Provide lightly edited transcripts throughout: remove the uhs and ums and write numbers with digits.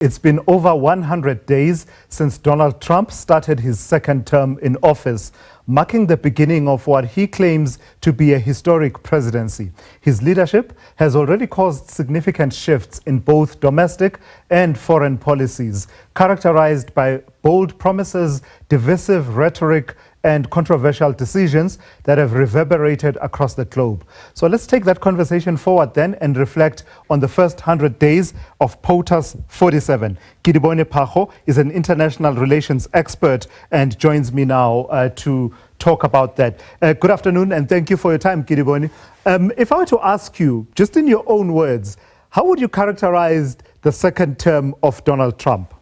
It's been over 100 days since Donald Trump started his second term in office, marking the beginning of what he claims to be a historic presidency. His leadership has already caused significant shifts in both domestic and foreign policies, characterized by bold promises, divisive rhetoric, and controversial decisions that have reverberated across the globe. So let's take that conversation forward then and reflect on the first 100 days of POTUS 47. Kedibone Phago is an international relations expert and joins me now to talk about that. Good afternoon and thank you for your time, Kedibone. If I were to ask you, just in your own words, how would you characterize the second term of Donald Trump?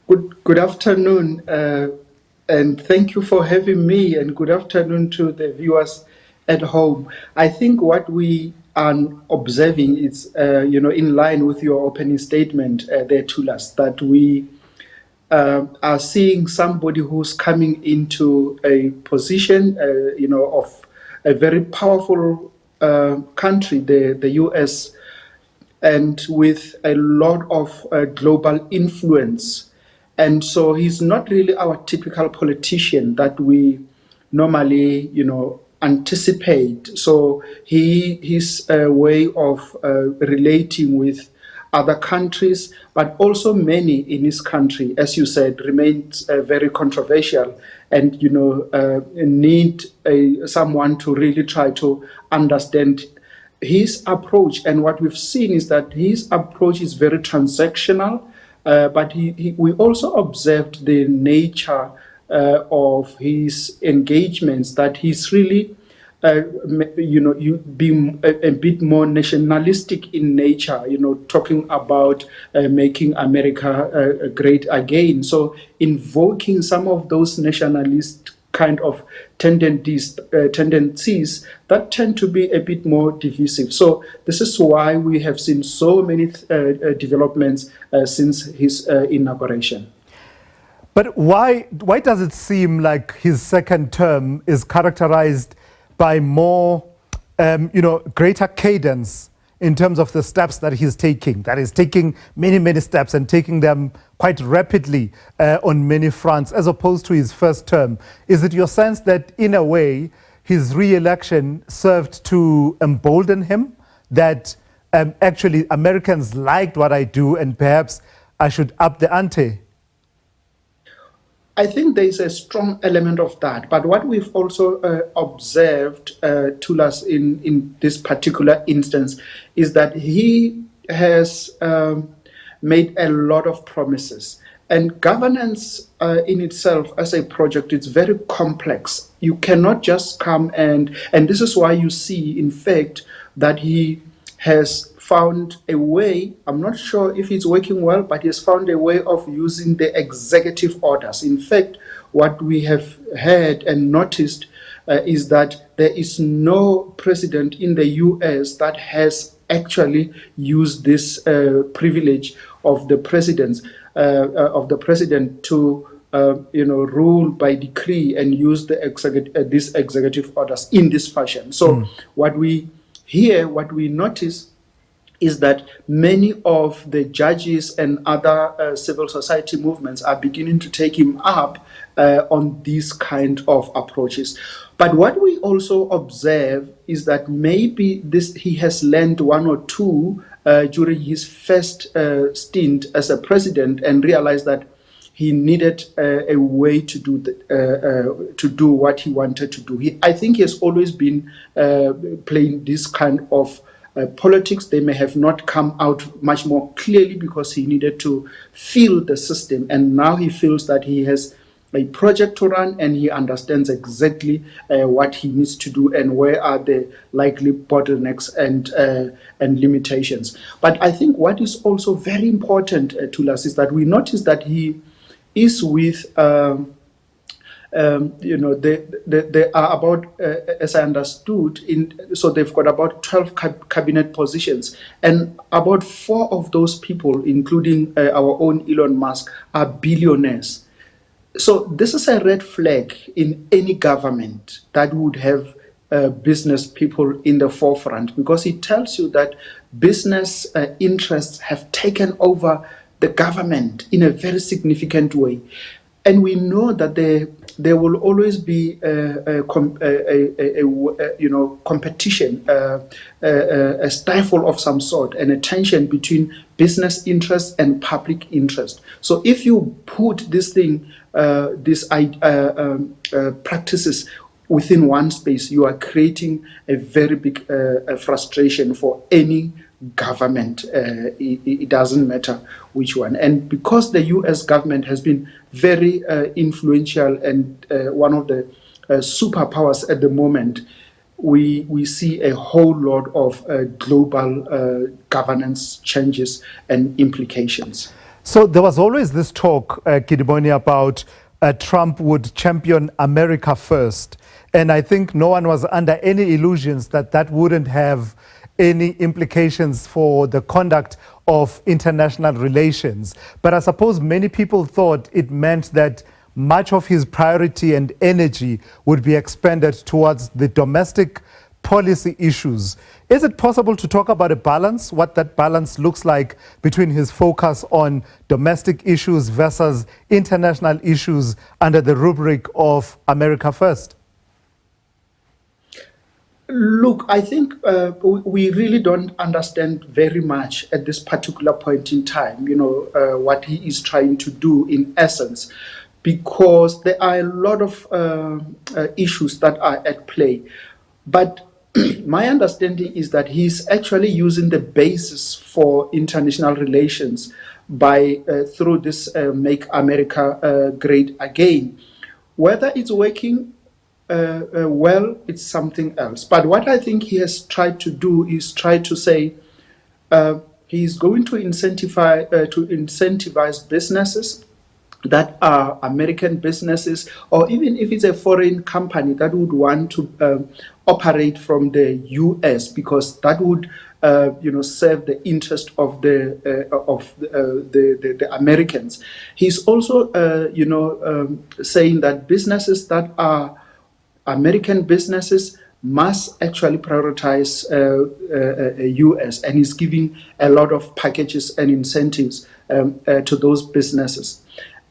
Good afternoon. And thank you for having me, and good afternoon to the viewers at home. I think what we are observing is, in line with your opening statement there, Tulas, that we are seeing somebody who's coming into a position, of a very powerful country, the US, and with a lot of global influence. And so he's not really our typical politician that we normally, anticipate. So his way of relating with other countries, but also many in his country, as you said, remains very controversial and, need someone to really try to understand his approach. And what we've seen is that his approach is very transactional. But we also observed the nature of his engagements, that he's really, being a bit more nationalistic in nature, talking about making America great again. So invoking some of those nationalist kind of tendencies that tend to be a bit more divisive. So this is why we have seen so many developments since his inauguration. But why does it seem like his second term is characterized by more, greater cadence in terms of the steps that he's taking? That is taking many, many steps and taking them quite rapidly on many fronts, as opposed to his first term. Is it your sense that, in a way, his re-election served to embolden him, that actually Americans liked what I do and perhaps I should up the ante? I think there is a strong element of that. But what we've also observed, Tulas, in this particular instance, is that he has made a lot of promises. And governance in itself as a project, it's very complex. You cannot just come and this is why you see, in fact, that he has found a way, I'm not sure if it's working well, but he has found a way of using the executive orders. In fact, what we have heard and noticed is that there is no president in the US that has actually used this privilege of the president to rule by decree and use the these executive orders in this fashion. So what we notice is that many of the judges and other civil society movements are beginning to take him up on these kind of approaches. But what we also observe is that maybe he has learned one or two during his first stint as a president and realized that he needed a way to do what he wanted to do. I think he has always been playing this kind of politics. They may have not come out much more clearly because he needed to feel the system, and now he feels that he has a project to run and he understands exactly what he needs to do and where are the likely bottlenecks and limitations. But I think what is also very important to us is that we notice that he is with they are about, as I understood, so they've got about 12 cabinet positions, and about 4 of those people, including our own Elon Musk, are billionaires. So this is a red flag in any government that would have business people in the forefront, because it tells you that business interests have taken over the government in a very significant way. And we know that there will always be competition, a stifle of some sort, and a tension between business interest and public interest. So if you put these practices within one space, you are creating a very big frustration for any government. It doesn't matter which one. And because the US government has been very influential and one of the superpowers at the moment, we see a whole lot of global governance changes and implications. So there was always this talk, Kedibone, about Trump would champion America first. And I think no one was under any illusions that that wouldn't have any implications for the conduct of international relations. But I suppose many people thought it meant that much of his priority and energy would be expended towards the domestic policy issues. Is it possible to talk about a balance, what that balance looks like between his focus on domestic issues versus international issues under the rubric of America First? Look, I think we really don't understand very much at this particular point in time, what he is trying to do in essence, because there are a lot of issues that are at play. But my understanding is that he's actually using the basis for international relations by through this Make America Great Again. Whether it's working well, it's something else. But what I think he has tried to do is try to say he's going to incentivize businesses that are American businesses, or even if it's a foreign company that would want to operate from the US, because that would serve the interest of the Americans. He's also saying that businesses that are American businesses must actually prioritize US, and he's giving a lot of packages and incentives to those businesses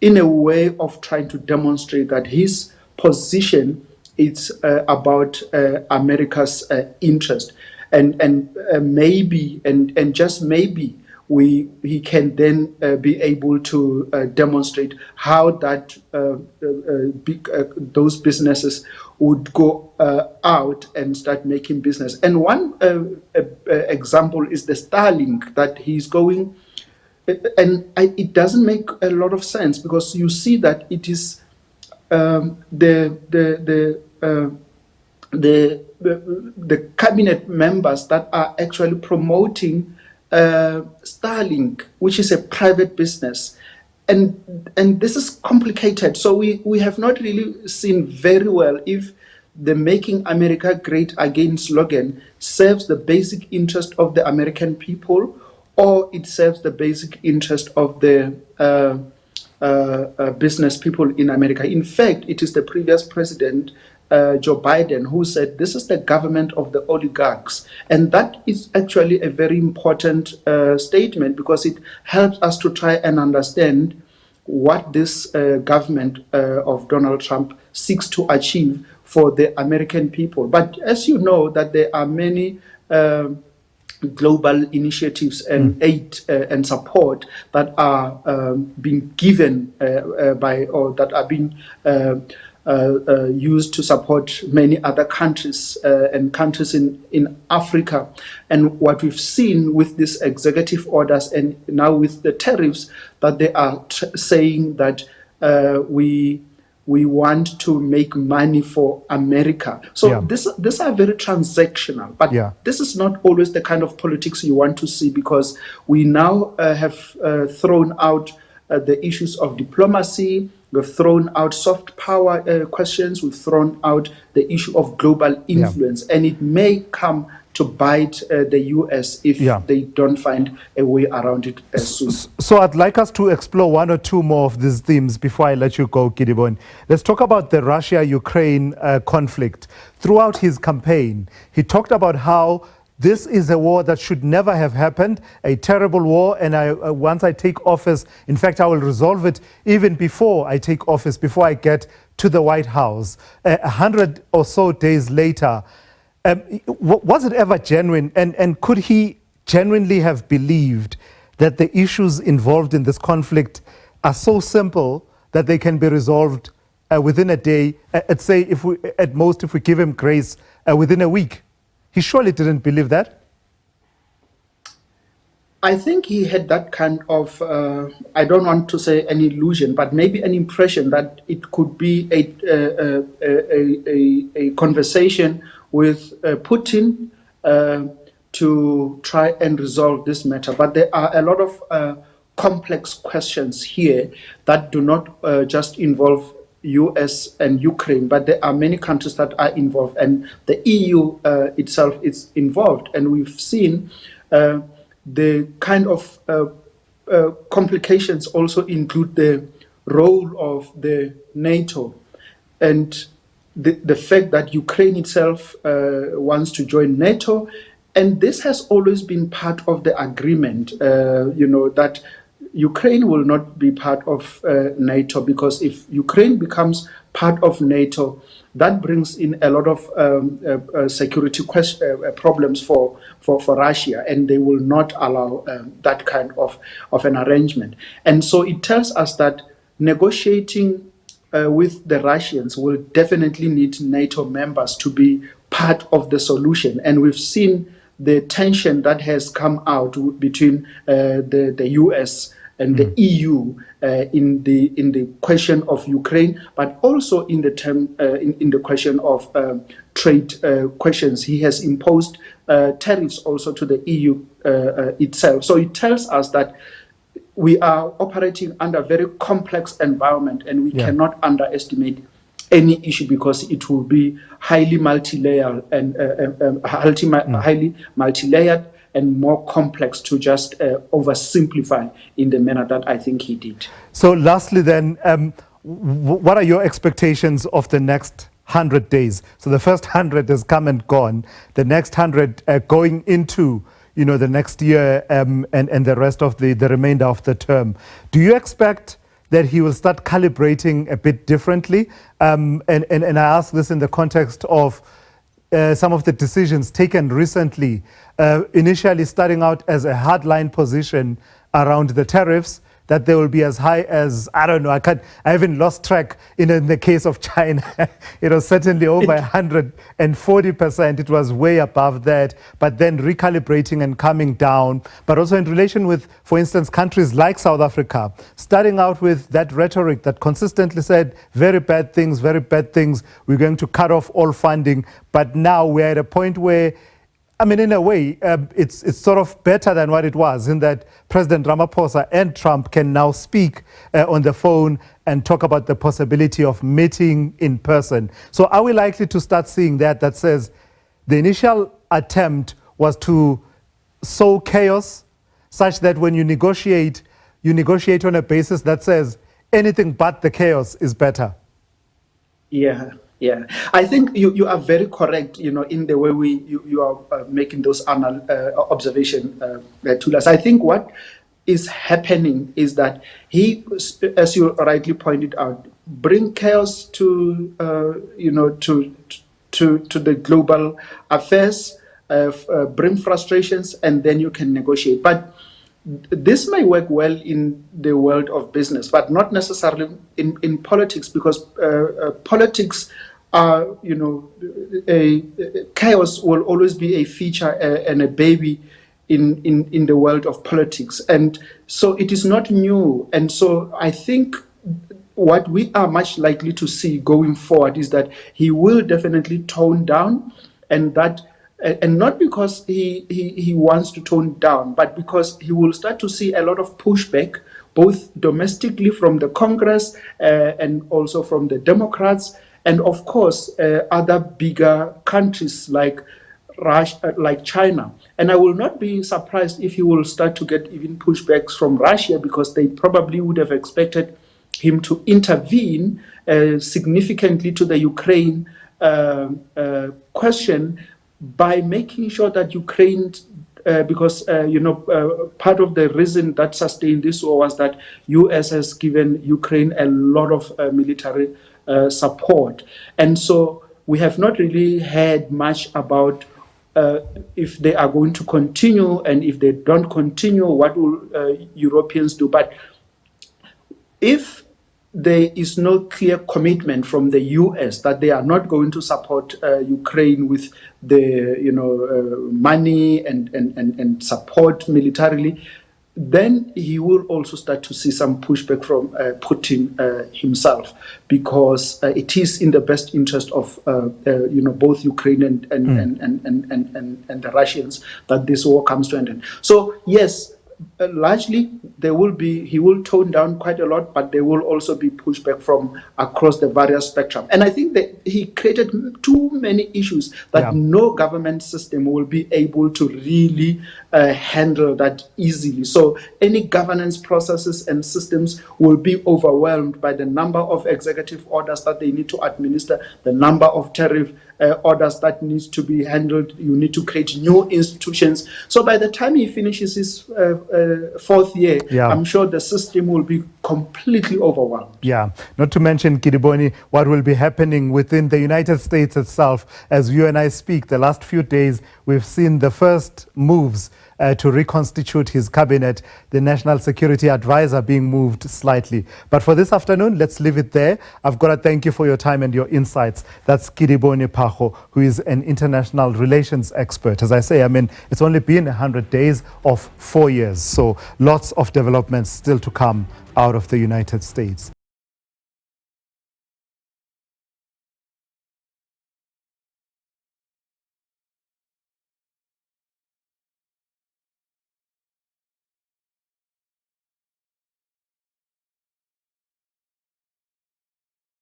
in a way of trying to demonstrate that his position is about America's interest, and maybe and just maybe he can then be able to demonstrate how that those businesses would go out and start making business. And one example is the Starlink that he's going, and it doesn't make a lot of sense, because you see that it is the cabinet members that are actually promoting Starlink, which is a private business, and this is complicated. So we have not really seen very well if the Making America Great Again slogan serves the basic interest of the American people, or it serves the basic interest of the business people in America. In fact, it is the previous president, Joe Biden, who said this is the government of the oligarchs. And that is actually a very important statement, because it helps us to try and understand what this government of Donald Trump seeks to achieve for the American people. But as you know, that there are many global initiatives and aid and support that are being given by, or that are being used to support many other countries and countries in Africa. And what we've seen with these executive orders, and now with the tariffs, that they are saying that we want to make money for America. So these are very transactional, but this is not always the kind of politics you want to see, because we now have thrown out the issues of diplomacy. We've thrown out soft power questions. We've thrown out the issue of global influence, and it may come to bite the US if they don't find a way around it soon. So I'd like us to explore one or two more of these themes before I let you go, Kedibone. Let's talk about the Russia-Ukraine conflict. Throughout his campaign, he talked about how this is a war that should never have happened, a terrible war, and once I take office, in fact, I will resolve it even before I take office, before I get to the White House. 100 or so days later, was it ever genuine, and could he genuinely have believed that the issues involved in this conflict are so simple that they can be resolved within a day, let's say if we give him grace, within a week? He surely didn't believe that. I think he had that kind of, I don't want to say an illusion, but maybe an impression that it could be a conversation with Putin to try and resolve this matter. But there are a lot of complex questions here that do not just involve US and Ukraine, but there are many countries that are involved, and the EU itself is involved. And we've seen the kind of complications also include the role of the NATO and the fact that Ukraine itself wants to join NATO. And this has always been part of the agreement, that Ukraine will not be part of NATO, because if Ukraine becomes part of NATO, that brings in a lot of security problems for Russia, and they will not allow that kind of an arrangement. And so it tells us that negotiating with the Russians will definitely need NATO members to be part of the solution. And we've seen the tension that has come out between the US and the EU in the question of Ukraine, but also in the question of trade questions. He has imposed tariffs also to the EU itself. So it tells us that we are operating under a very complex environment, and we cannot underestimate any issue, because it will be highly multi-layered and more complex to just oversimplify in the manner that I think he did. So lastly then, what are your expectations of the next 100 days? So the first 100 has come and gone. The next 100 going into the next year and the rest of the remainder of the term. Do you expect that he will start calibrating a bit differently? And I ask this in the context of some of the decisions taken recently, initially starting out as a hardline position around the tariffs, that they will be as high as, I don't know, I even lost track in the case of China. It was certainly over 140%. It was way above that, but then recalibrating and coming down. But also in relation with, for instance, countries like South Africa, starting out with that rhetoric that consistently said, very bad things, we're going to cut off all funding. But now we're at a point where, I mean, in a way, it's sort of better than what it was, in that President Ramaphosa and Trump can now speak on the phone and talk about the possibility of meeting in person. So are we likely to start seeing that says the initial attempt was to sow chaos, such that when you negotiate on a basis that says anything but the chaos is better? Yeah, I think you are very correct, in the way you are making those observations to us. I think what is happening is that he, as you rightly pointed out, bring chaos to the global affairs, bring frustrations, and then you can negotiate. But this may work well in the world of business, but not necessarily in politics, because politics are, chaos will always be a feature and a baby in the world of politics. And so it is not new. And so I think what we are much likely to see going forward is that he will definitely tone down, and not because he wants to tone down, but because he will start to see a lot of pushback, both domestically from the Congress and also from the Democrats, and of course other bigger countries like Russia, like China. And I will not be surprised if he will start to get even pushbacks from Russia, because they probably would have expected him to intervene significantly to the Ukraine question by making sure that Ukraine, because part of the reason that sustained this war was that U.S. has given Ukraine a lot of military support, and so we have not really heard much about if they are going to continue, and if they don't continue, what will Europeans do? But if there is no clear commitment from the U.S. that they are not going to support Ukraine with the money and support militarily, then he will also start to see some pushback from Putin himself, because it is in the best interest of both Ukraine and the Russians that this war comes to an end. So yes, largely he will tone down quite a lot, but there will also be pushback from across the various spectrum. And I think that he created too many issues that no government system will be able to really handle that easily. So any governance processes and systems will be overwhelmed by the number of executive orders that they need to administer, the number of tariff orders that needs to be handled. You need to create new institutions. So by the time he finishes his fourth year, I'm sure the system will be completely overwhelmed. Yeah, not to mention, Kedibone, what will be happening within the United States itself. As you and I speak, the last few days, we've seen the first moves to reconstitute his cabinet, the National Security Advisor being moved slightly. But for this afternoon, let's leave it there. I've got to thank you for your time and your insights. That's Kedibone Phago, who is an international relations expert. As I say, it's only been 100 days of 4 years, so lots of developments still to come out of the United States.